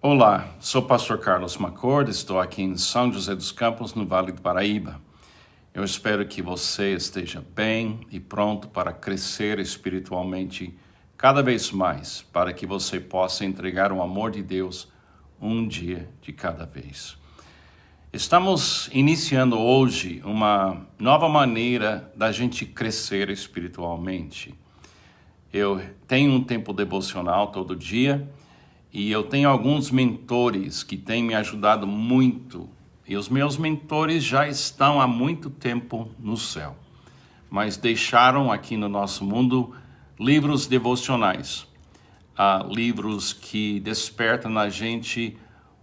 Olá, sou o pastor Carlos Macord, estou aqui em São José dos Campos, no Vale do Paraíba. Eu espero que você esteja bem e pronto para crescer espiritualmente cada vez mais, para que você possa entregar o amor de Deus um dia de cada vez. Estamos iniciando hoje uma nova maneira da gente crescer espiritualmente. Eu tenho um tempo devocional todo dia e eu tenho alguns mentores que têm me ajudado muito. E os meus mentores já estão há muito tempo no céu, mas deixaram aqui no nosso mundo livros devocionais, livros que despertam na gente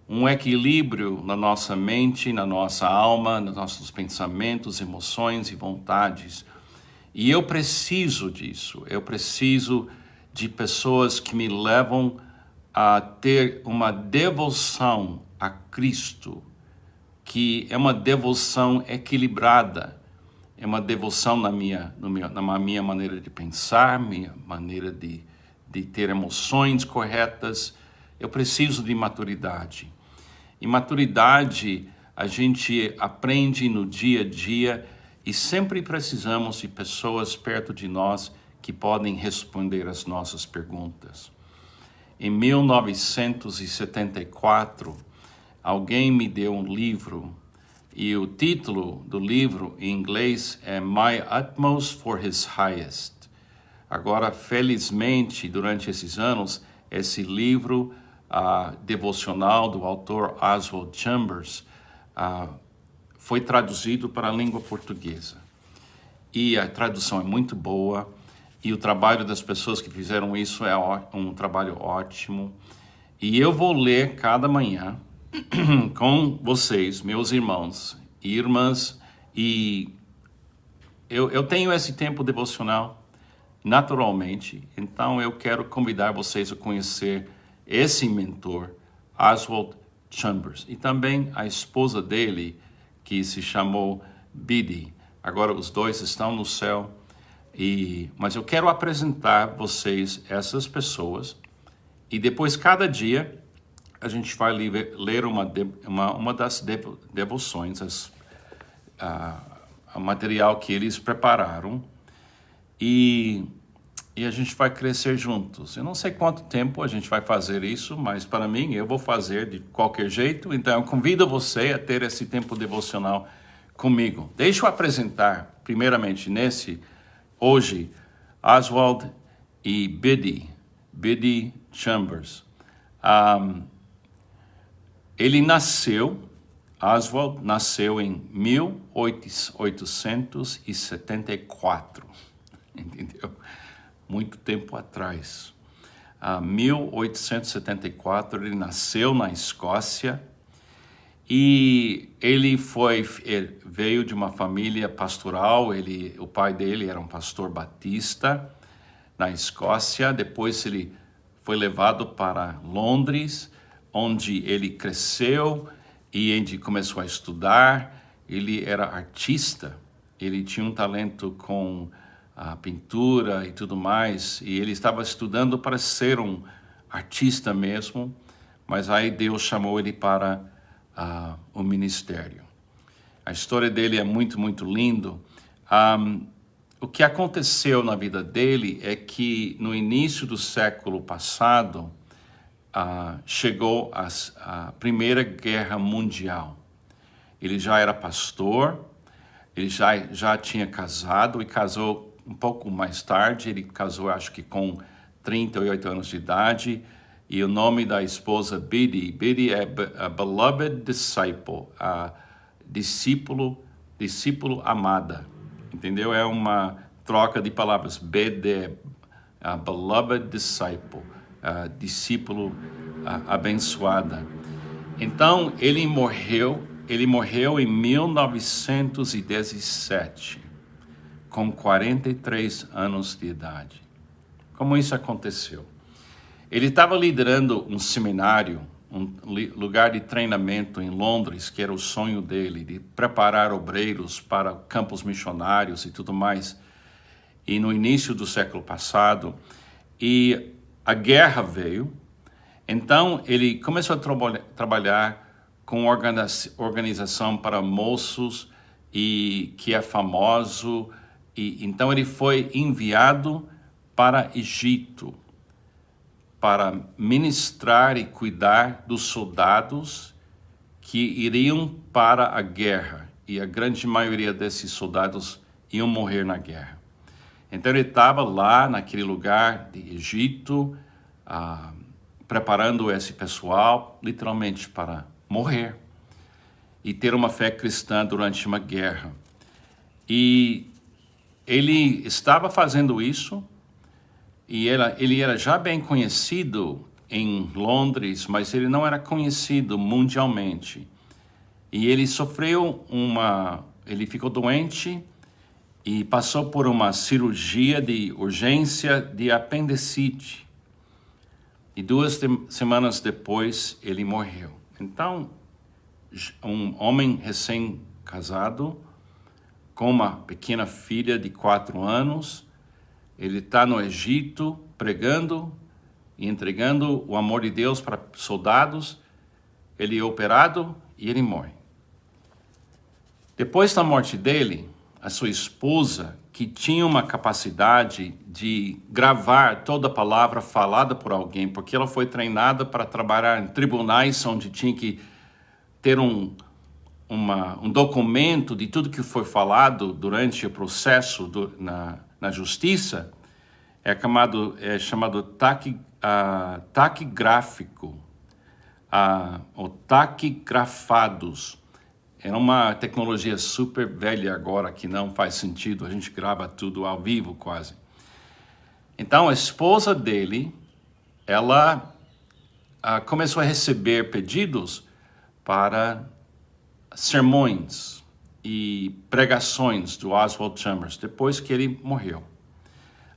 um equilíbrio na nossa mente, na nossa alma, nos nossos pensamentos, emoções e vontades. E eu preciso disso, eu preciso de pessoas que me levam a ter uma devoção a Cristo, que é uma devoção equilibrada, é uma devoção na minha maneira de pensar, minha maneira de ter emoções corretas. Eu preciso de maturidade. E maturidade a gente aprende no dia a dia e sempre precisamos de pessoas perto de nós que podem responder as nossas perguntas. Em 1974, alguém me deu um livro e o título do livro em inglês é My Utmost for His Highest. Agora, felizmente, durante esses anos, esse livro devocional do autor Oswald Chambers foi traduzido para a língua portuguesa. E a tradução é muito boa. E o trabalho das pessoas que fizeram isso é um trabalho ótimo. E eu vou ler cada manhã com vocês, meus irmãos e irmãs. E eu tenho esse tempo devocional naturalmente. Então eu quero convidar vocês a conhecer esse mentor, Oswald Chambers. E também a esposa dele, que se chamou Biddy. Agora os dois estão no céu. Mas eu quero apresentar vocês essas pessoas e depois cada dia a gente vai ler uma das devoções, o material que eles prepararam e a gente vai crescer juntos. Eu não sei quanto tempo a gente vai fazer isso, mas para mim eu vou fazer de qualquer jeito, então eu convido você a ter esse tempo devocional comigo. Deixa eu apresentar primeiramente hoje, Oswald e Biddy Chambers. Oswald nasceu em 1874, entendeu? Muito tempo atrás. 1874, ele nasceu na Escócia. E ele veio de uma família pastoral, o pai dele era um pastor batista na Escócia. Depois ele foi levado para Londres, onde ele cresceu e onde começou a estudar. Ele era artista, ele tinha um talento com a pintura e tudo mais, e ele estava estudando para ser um artista mesmo, mas aí Deus chamou ele para o ministério. A história dele é muito, muito lindo. O que aconteceu na vida dele é que no início do século passado chegou a Primeira Guerra Mundial. Ele já era pastor, ele já tinha casado e casou um pouco mais tarde. Ele casou, acho que com 38 anos de idade. E o nome da esposa, Biddy é a beloved disciple, a discípulo amada, entendeu? É uma troca de palavras, BD, a beloved disciple, a discípulo abençoada. Então, ele morreu em 1917, com 43 anos de idade. Como isso aconteceu? Ele estava liderando um seminário, um lugar de treinamento em Londres, que era o sonho dele, de preparar obreiros para campos missionários e tudo mais. E no início do século passado, e a guerra veio, Então, ele começou a trabalhar com organização para moços e que é famoso. E então ele foi enviado para Egito para ministrar e cuidar dos soldados que iriam para a guerra. E a grande maioria desses soldados iam morrer na guerra. Então ele estava lá naquele lugar de Egito, preparando esse pessoal literalmente para morrer e ter uma fé cristã durante uma guerra. E ele estava fazendo isso, e ele era já bem conhecido em Londres, mas ele não era conhecido mundialmente. E ele ele ficou doente e passou por uma cirurgia de urgência de apendicite. E 2 semanas depois ele morreu. Então, um homem recém-casado, com uma pequena filha de 4 anos, ele está no Egito pregando e entregando o amor de Deus para soldados. Ele é operado e ele morre. Depois da morte dele, a sua esposa, que tinha uma capacidade de gravar toda a palavra falada por alguém, porque ela foi treinada para trabalhar em tribunais onde tinha que ter um documento de tudo que foi falado durante o processo na justiça, é chamado taquigráfico, ou taquigrafados. É uma tecnologia super velha agora que não faz sentido, a gente grava tudo ao vivo quase. Então a esposa dele, ela começou a receber pedidos para sermões e pregações do Oswald Chambers, depois que ele morreu.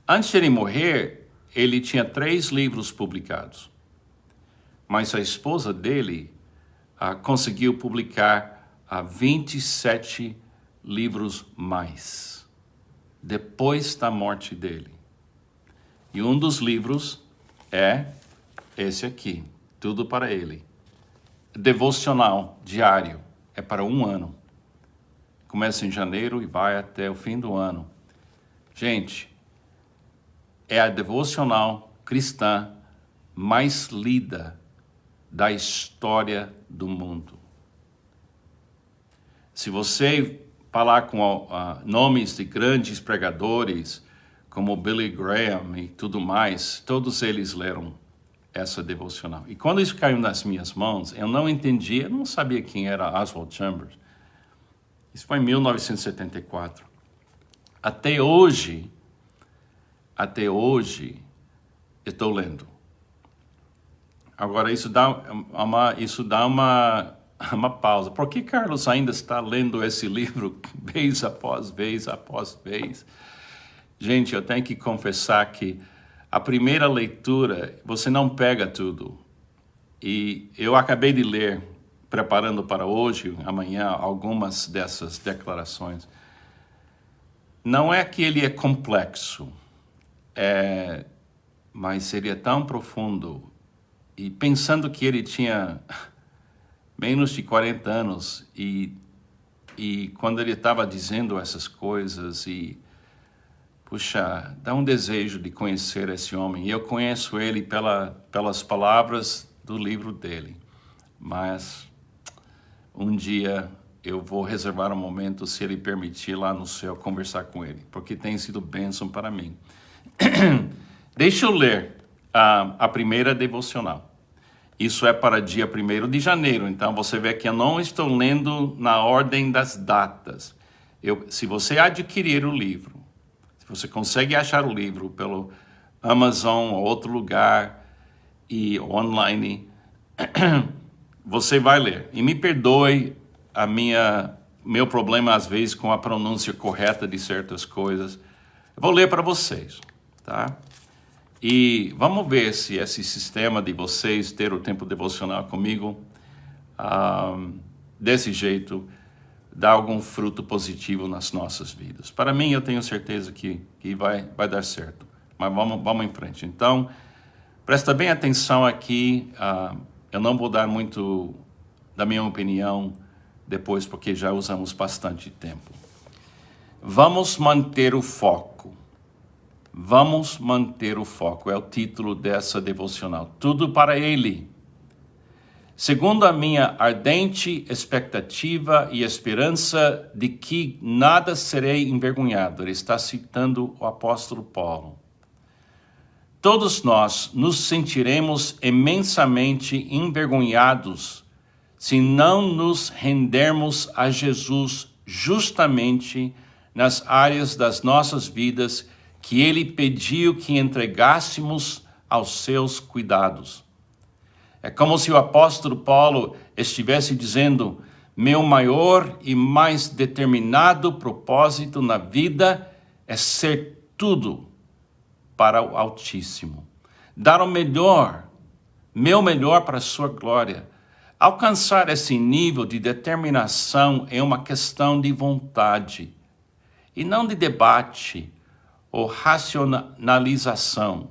Antes de ele morrer, ele tinha 3 livros publicados. Mas a esposa dele conseguiu publicar 27 livros mais, depois da morte dele. E um dos livros é esse aqui, Tudo para Ele. Devocional diário, é para 1 ano. Começa em janeiro e vai até o fim do ano. Gente, é a devocional cristã mais lida da história do mundo. Se você falar com nomes de grandes pregadores, como Billy Graham e tudo mais, todos eles leram essa devocional. E quando isso caiu nas minhas mãos, eu não entendia, eu não sabia quem era Oswald Chambers. Isso foi em 1974. Até hoje, estou lendo. Agora, isso dá uma pausa. Por que Carlos ainda está lendo esse livro vez após vez após vez? Gente, eu tenho que confessar que a primeira leitura, você não pega tudo. E eu acabei de ler, preparando para hoje, amanhã, algumas dessas declarações. Não é que ele é complexo, mas ele é tão profundo. E pensando que ele tinha menos de 40 anos, e quando ele estava dizendo essas coisas, puxa, dá um desejo de conhecer esse homem. E eu conheço ele pelas palavras do livro dele. Mas um dia eu vou reservar um momento, se ele permitir, lá no céu, conversar com ele, porque tem sido bênção para mim. Deixa eu ler a primeira devocional. Isso é para dia 1º de janeiro, então você vê que eu não estou lendo na ordem das datas. Se você adquirir o livro, se você consegue achar o livro pelo Amazon ou outro lugar e online, você vai ler. E me perdoe meu problema às vezes com a pronúncia correta de certas coisas. Eu vou ler para vocês, tá? E vamos ver se esse sistema de vocês ter o tempo devocional comigo, desse jeito, dá algum fruto positivo nas nossas vidas. Para mim, eu tenho certeza que vai dar certo. Mas vamos em frente. Então, Presta bem atenção aqui, eu não vou dar muito da minha opinião depois, porque já usamos bastante tempo. Vamos manter o foco. Vamos manter o foco, é o título dessa devocional. Tudo para Ele. Segundo a minha ardente expectativa e esperança de que nada serei envergonhado. Ele está citando o apóstolo Paulo. Todos nós nos sentiremos imensamente envergonhados se não nos rendermos a Jesus justamente nas áreas das nossas vidas que Ele pediu que entregássemos aos seus cuidados. É como se o apóstolo Paulo estivesse dizendo: meu maior e mais determinado propósito na vida é ser tudo para o Altíssimo. Dar o melhor, meu melhor para a sua glória. Alcançar esse nível de determinação é uma questão de vontade e não de debate ou racionalização.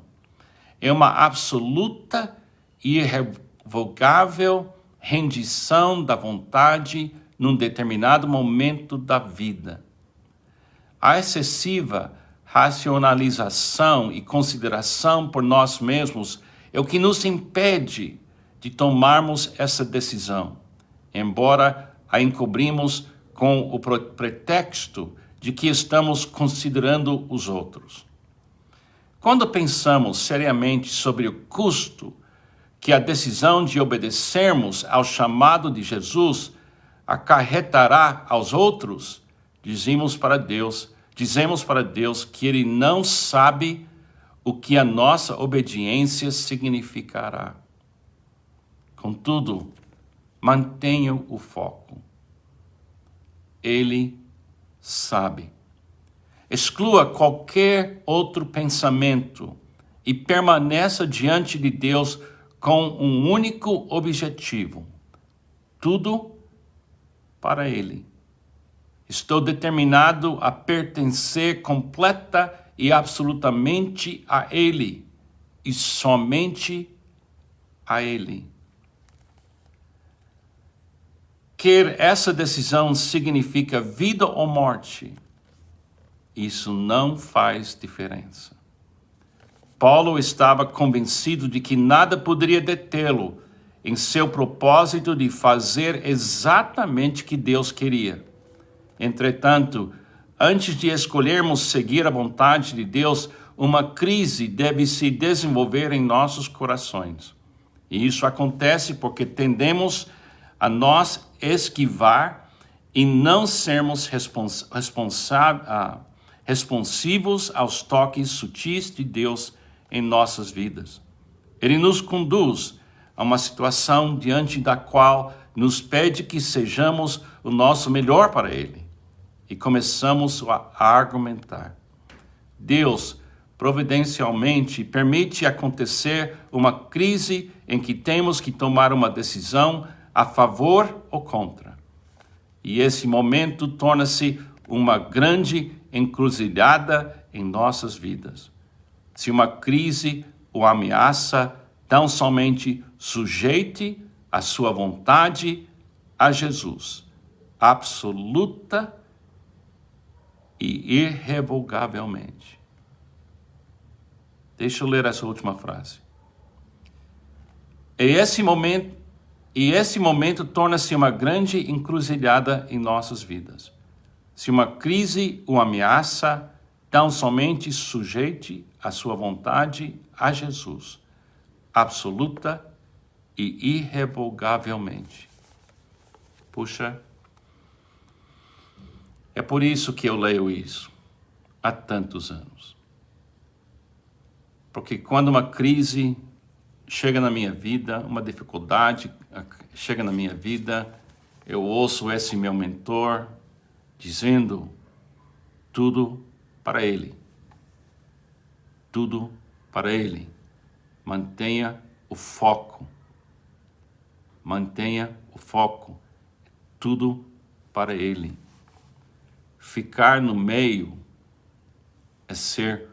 É uma absoluta e irrevogável rendição da vontade num determinado momento da vida. A excessiva racionalização e consideração por nós mesmos é o que nos impede de tomarmos essa decisão, embora a encobrimos com o pretexto de que estamos considerando os outros. Quando pensamos seriamente sobre o custo que a decisão de obedecermos ao chamado de Jesus acarretará aos outros, dizemos para Deus que Ele não sabe o que a nossa obediência significará. Contudo, mantenha o foco. Ele sabe. Exclua qualquer outro pensamento e permaneça diante de Deus com um único objetivo: tudo para Ele. Estou determinado a pertencer completa e absolutamente a Ele, e somente a Ele. Quer essa decisão significa vida ou morte, isso não faz diferença. Paulo estava convencido de que nada poderia detê-lo em seu propósito de fazer exatamente o que Deus queria. Entretanto, antes de escolhermos seguir a vontade de Deus, uma crise deve se desenvolver em nossos corações. E isso acontece porque tendemos a nós esquivar e não sermos responsivos aos toques sutis de Deus em nossas vidas. Ele nos conduz a uma situação diante da qual nos pede que sejamos o nosso melhor para Ele. E começamos a argumentar. Deus providencialmente permite acontecer uma crise em que temos que tomar uma decisão a favor ou contra. E esse momento torna-se uma grande encruzilhada em nossas vidas. Se uma crise o ameaça, tão somente sujeite a sua vontade a Jesus, absoluta e irrevogavelmente. Deixa eu ler essa última frase. E esse momento torna-se uma grande encruzilhada em nossas vidas. Se uma crise o ameaça, tão somente sujeite a sua vontade a Jesus, absoluta e irrevogavelmente. Puxa, é por isso que eu leio isso há tantos anos. Porque quando uma crise chega na minha vida, uma dificuldade chega na minha vida, eu ouço esse meu mentor dizendo tudo para Ele. Tudo para Ele. Mantenha o foco. Mantenha o foco. Tudo para Ele. Ficar no meio é ser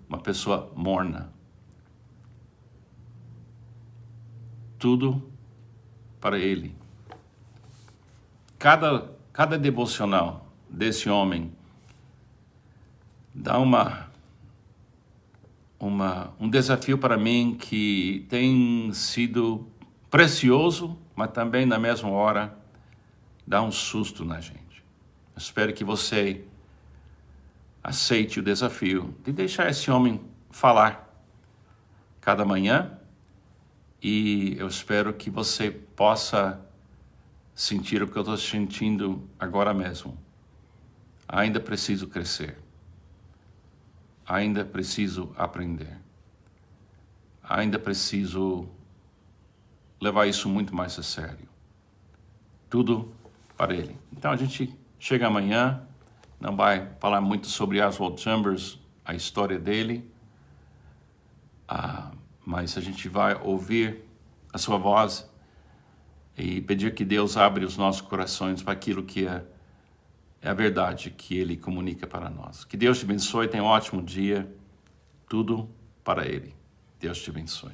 uma pessoa morna. tudo para Ele. Cada devocional desse homem dá um desafio para mim que tem sido precioso, mas também na mesma hora dá um susto na gente. Espero que você aceite o desafio de deixar esse homem falar cada manhã, e eu espero que você possa sentir o que eu estou sentindo agora mesmo. Ainda preciso crescer. Ainda preciso aprender. Ainda preciso levar isso muito mais a sério. Tudo para Ele. Então a gente chega amanhã, não vai falar muito sobre Oswald Chambers, a história dele, mas a gente vai ouvir a sua voz e pedir que Deus abra os nossos corações para aquilo que é a verdade que Ele comunica para nós. Que Deus te abençoe, tenha um ótimo dia, tudo para Ele. Deus te abençoe.